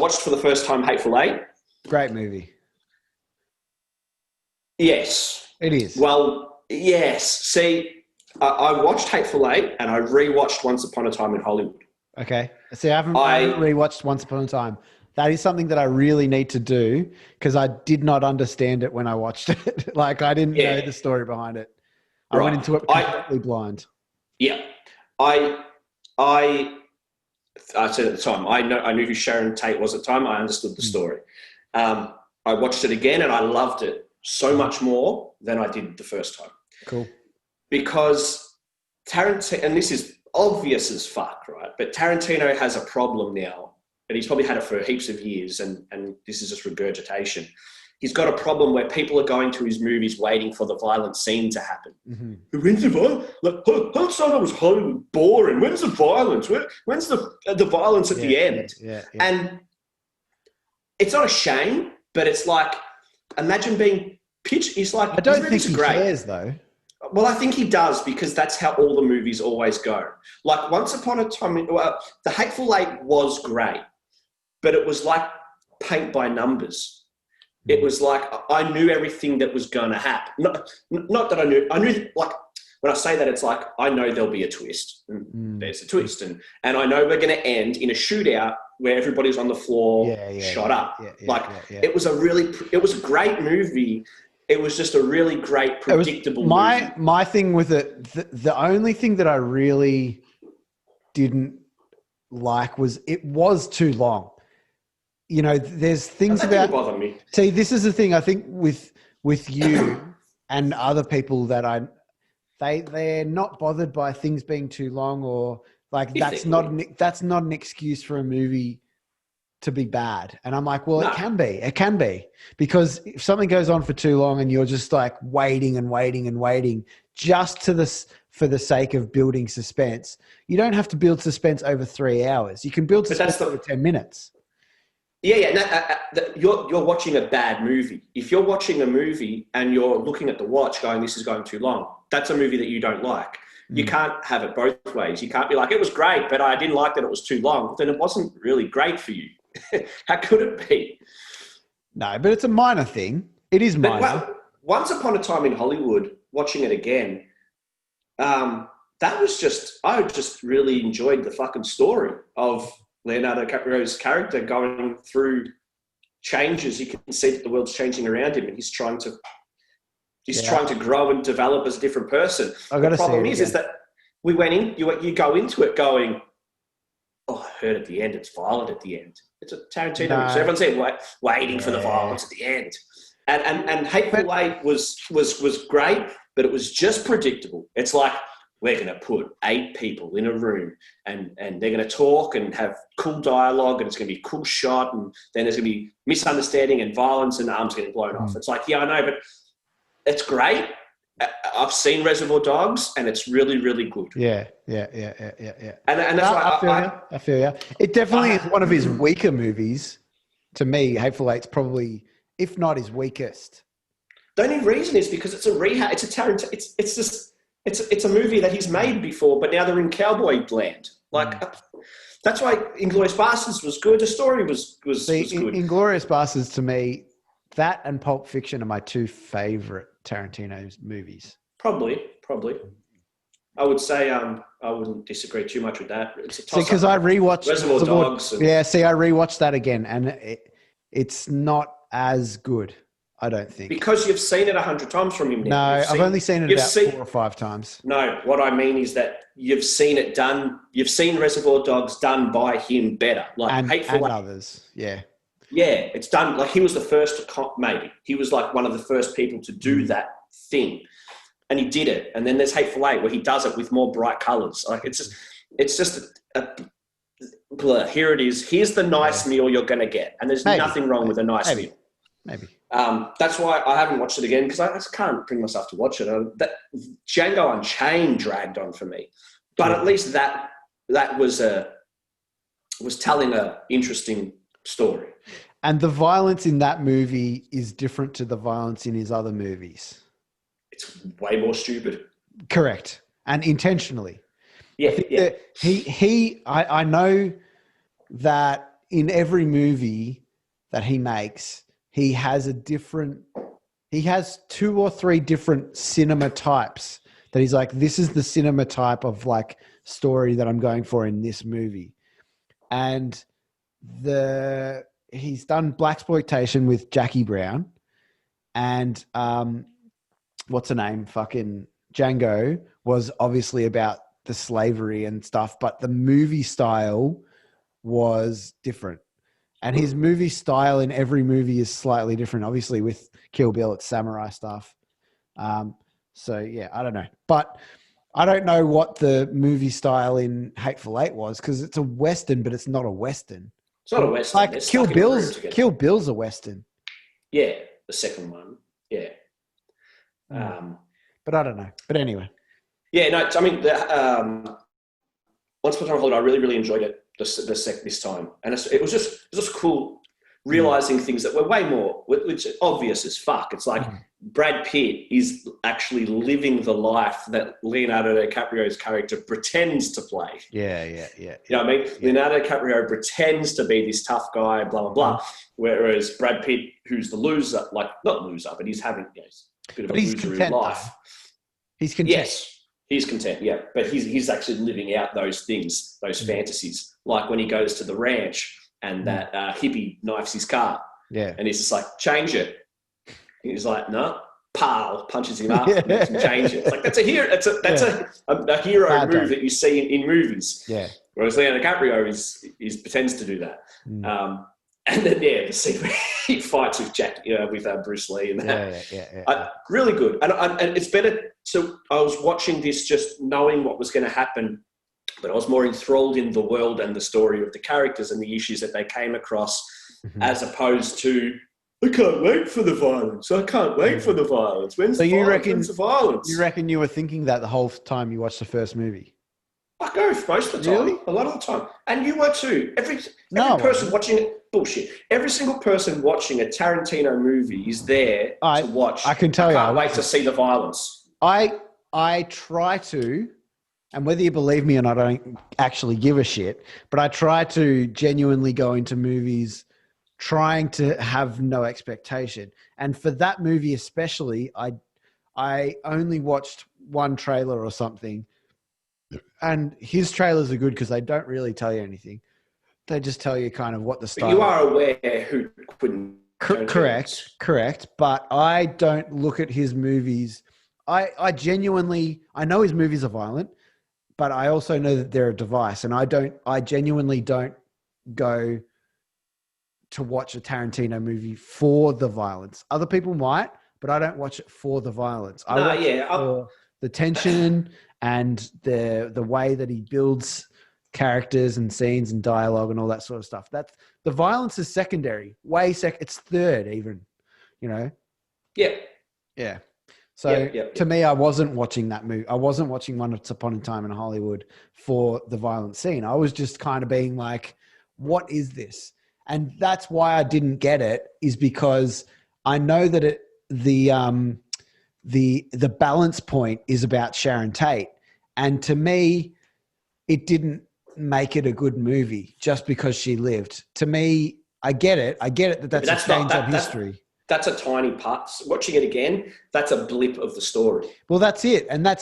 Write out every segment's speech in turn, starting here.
watched for the first time Hateful Eight. Great movie. Yes. It is. Well, yes. See, I watched Hateful Eight and I rewatched Once Upon a Time in Hollywood. Okay. See, I haven't rewatched Once Upon a Time. That is something that I really need to do because I did not understand it when I watched it. Like, I didn't know the story behind it. I went into it completely blind. Yeah. I said at the time, I knew who Sharon Tate was at the time. I understood the story. I watched it again and I loved it so much more than I did the first time. Cool. Because Tarantino, and this is obvious as fuck, right? But Tarantino has a problem now, and he's probably had it for heaps of years, and this is just regurgitation. He's got a problem where people are going to his movies waiting for the violent scene to happen. Mm-hmm. When's the violence? Like, I thought it was Hollywood boring. When's the violence? When's the violence at the end? Yeah. And it's not a shame, but it's like, imagine being pitched. He's like, I don't think he cares though. Well, I think he does because that's how all the movies always go. Like Once Upon a Time, The Hateful Eight was great, but it was like paint by numbers. It was like I knew everything that was going to happen. Not that I knew, like when I say that, it's like I know there'll be a twist. And there's a twist. And I know we're going to end in a shootout where everybody's on the floor shot up. It was a great movie. It was just a really great, predictable movie. My thing with it, the only thing that I really didn't like was it was too long. You know, there's things that about... didn't bother me. See, this is the thing I think with you and other people that they're not bothered by things being too long or like that's not an excuse for a movie to be bad. And I'm like, well, it can be because if something goes on for too long and you're just like waiting and waiting and waiting just for the sake of building suspense, you don't have to build suspense over 3 hours. You can build suspense over 10 minutes. Yeah. You're watching a bad movie. If you're watching a movie and you're looking at the watch going, this is going too long, that's a movie that you don't like. You can't have it both ways. You can't be like, it was great, but I didn't like that it was too long. Then it wasn't really great for you. How could it be? No, but it's a minor thing. It is minor. Well, Once Upon a Time in Hollywood, watching it again, I just really enjoyed the fucking story of Leonardo DiCaprio's character going through changes. You can see that the world's changing around him and he's trying to grow and develop as a different person. The problem is that we went in, you go into it going, oh, I heard at the end, it's violent at the end. It's a Tarantino movie. So everyone's there waiting for the violence at the end. And Hateful Eight was great, but it was just predictable. It's like, we're going to put 8 people in a room and they're going to talk and have cool dialogue and it's going to be a cool shot and then there's going to be misunderstanding and violence and arms getting blown off. It's like, yeah, I know, but it's great. I've seen Reservoir Dogs and it's really, really good. Yeah. And that's why I feel you. It definitely is one of his weaker movies. To me, Hateful Eight's probably, if not his weakest. The only reason is because it's a rehab. It's a Tarantino. It's a movie that he's made before, but now they're in cowboy land. Like that's why Inglourious Basterds was good. The story was good. Inglourious Basterds to me, that and Pulp Fiction are my 2 favorite Tarantino movies. Probably. I would say I wouldn't disagree too much with that. It's a toss-up. Because I rewatched Reservoir Dogs. I rewatched that again, and it's not as good. I don't think. Because you've seen it 100 times from him now. No, I've only seen it about 4 or 5 times. No, what I mean is that you've seen it done. You've seen Reservoir Dogs done by him better. Like Hateful Eight. Others, yeah. Yeah, it's done. Like he was the first, maybe. He was like one of the first people to do that thing. And he did it. And then there's Hateful Eight where he does it with more bright colours. Like it's just a blur. Here it is. Here's the nice meal you're going to get. And there's nothing wrong with a nice meal. Maybe. That's why I haven't watched it again because I just can't bring myself to watch it. That Django Unchained dragged on for me, but at least that was telling a interesting story. And the violence in that movie is different to the violence in his other movies. It's way more stupid. Correct, and intentionally. Yeah. I know that in every movie that he makes, he has 2 or 3 different cinema types that he's like, this is the cinema type of like story that I'm going for in this movie. And he's done blaxploitation with Jackie Brown, and what's her name? Fucking Django was obviously about the slavery and stuff, but the movie style was different. And his movie style in every movie is slightly different. Obviously with Kill Bill, it's samurai stuff. So yeah, I don't know, but I don't know what the movie style in Hateful Eight was, because it's a Western, but it's not a Western. It's not a Western. Like Kill Bill's a Western. Yeah, the second one. Yeah. But I don't know. But anyway. Yeah, no, I mean, Once Upon a Time in Hollywood, I really, really enjoyed it this time. And it was just cool realizing things that were way more, which are obvious as fuck. It's like Brad Pitt is actually living the life that Leonardo DiCaprio's character pretends to play. Yeah. You know what I mean? Yeah. Leonardo DiCaprio pretends to be this tough guy, blah, blah, blah. Whereas Brad Pitt, who's the loser, like not loser, but he's having a bit of a loser life. He's content. Yes, he's content, yeah. But he's actually living out those things, those fantasies. Like when he goes to the ranch and that hippie knifes his car. Yeah. And he's just like, change it. And he's like, no. Pow, punches him up, makes him change it. It's like, that's a hero. That's a hero move that you see in movies. Yeah. Whereas Leonardo DiCaprio is pretends to do that. And then the scene where he fights with with Bruce Lee and that. Really good. And it's better. So I was watching this just knowing what was going to happen, but I was more enthralled in the world and the story of the characters and the issues that they came across, as opposed to, I can't wait for the violence. I can't wait for the violence. When's the violence? You reckon you were thinking that the whole time you watched the first movie? I go most of the time, a lot of the time. And you were too. Every person watching it, bullshit. Every single person watching a Tarantino movie is there to watch. I can tell you. I can't wait to see the violence. I try to, and whether you believe me or not, I don't actually give a shit, but I try to genuinely go into movies trying to have no expectation. And for that movie especially, I only watched one trailer or something. And his trailers are good because they don't really tell you anything. They just tell you kind of what the style. But you are aware who couldn't. Correct. But I don't look at his movies. I genuinely, I know his movies are violent, but I also know that they're a device. And I genuinely don't go to watch a Tarantino movie for the violence. Other people might, but I don't watch it for the violence. I watch it for the tension and the way that he builds characters and scenes and dialogue and all that sort of stuff. That's the violence is secondary, it's third even, you know? Yeah. Yeah. So to me, I wasn't watching that movie. I wasn't watching Once Upon a Time in Hollywood for the violent scene. I was just kind of being like, what is this? And that's why I didn't get it, is because I know that the balance point is about Sharon Tate. And to me, it didn't make it a good movie just because she lived. To me, I get it. That's a change of history. That's a tiny part. Watching it again, that's a blip of the story. Well, that's it. And the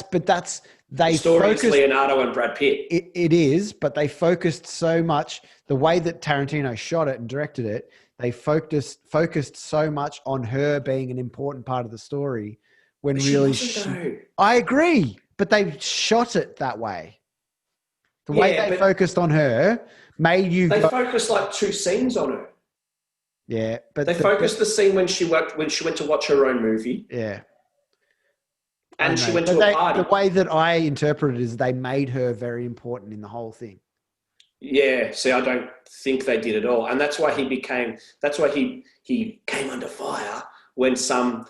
story is Leonardo and Brad Pitt. It is, but they focused so much, the way that Tarantino shot it and directed it, they focused so much on her being an important part of the story when really I agree, but they shot it that way. The way they focused on her made you focused like 2 scenes on her. Yeah, but they focused the scene when she went to watch her own movie. Yeah. And she went to a party. The way that I interpret it is they made her very important in the whole thing. Yeah, see, I don't think they did at all. And that's why he came under fire when some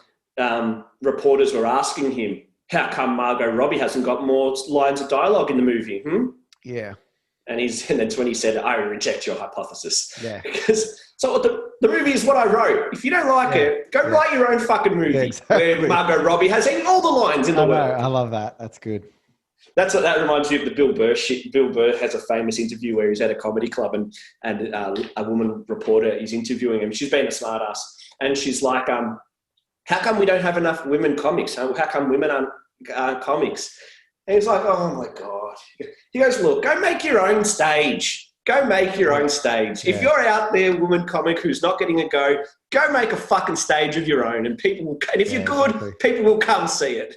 reporters were asking him, how come Margot Robbie hasn't got more lines of dialogue in the movie? Yeah. And that's when he said, I reject your hypothesis. Yeah. Because the movie is what I wrote. If you don't like it, go write your own fucking movie where Margot Robbie has all the lines in the world. I love that. That's good. That reminds me of the Bill Burr shit. Bill Burr has a famous interview where he's at a comedy club and a woman reporter is interviewing him. She's been a smart ass. And she's like, how come we don't have enough women comics? How come women aren't comics? And he's like, oh my God. He goes, look, go make your own stage. Go make your own stage. Yeah. If you're out there, woman comic who's not getting a go make a fucking stage of your own, and people will. And if you're good, people will come see it.